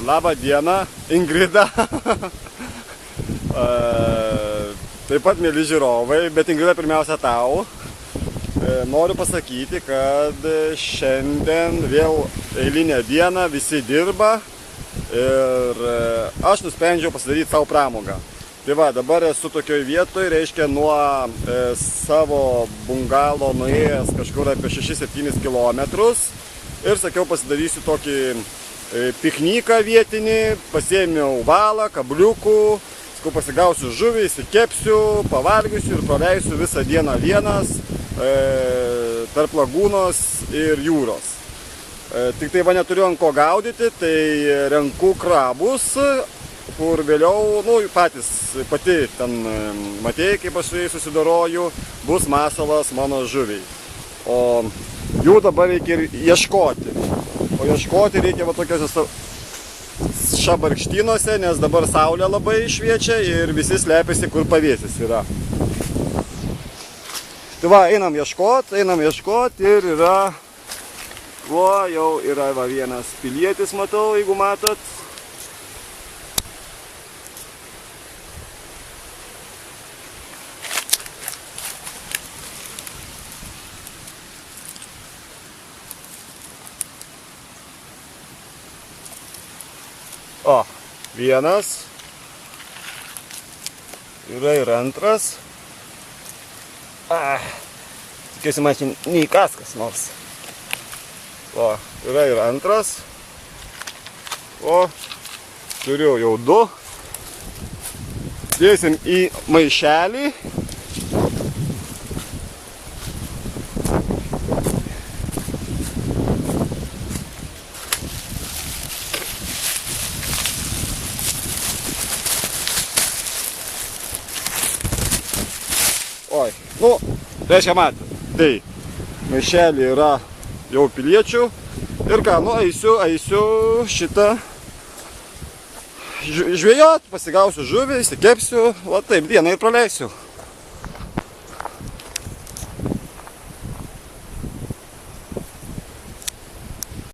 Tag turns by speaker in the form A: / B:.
A: Labą dieną, Ingrida. Taip pat, mėly žiūrovai, bet Ingrida, pirmiausia tau. Noriu pasakyti, kad šiandien vėl eilinė diena, visi dirba ir aš nusprendžiau pasidaryti savo pramogą. Tai va, dabar esu tokioj vietoj, reiškia nuo savo bungalo nuėjęs kažkur apie 6-7 kilometrus ir sakiau, pasidarysiu tokį pikniką vietinį, pasiėmiau valą, kabliukų, pasigausiu žuvį, įsikepsiu, pavalgysiu ir praleisiu visą dieną vienas tarp lagūnos ir jūros. Tik tai va neturiu ant ko gaudyti, tai renku krabus, kur vėliau, pati ten matėjai, kaip aš su jais susidoroju, bus masalas mano žuviai. O jų dabar reikia ir ieškoti. O ieškoti reikia va tokiuose šabarkštynuose, nes dabar saulė labai šviečia ir visi slepiasi, kur pavėsis yra. Tai va, einam ieškot ir yra, jau yra va vienas pilietis, matau, jeigu matot. O, vienas, yra ir antras. Tikiuosi, man čia neįkas kas nors. O, yra ir antras. O, turiu jau 2. Dėsim į maišelį. Oi, reiškia matėt, tai maišelį yra jau piliečių ir ką, eisiu šitą žvejot, pasigausiu žuvį, įsikepsiu, va taip dieną ir praleisiu.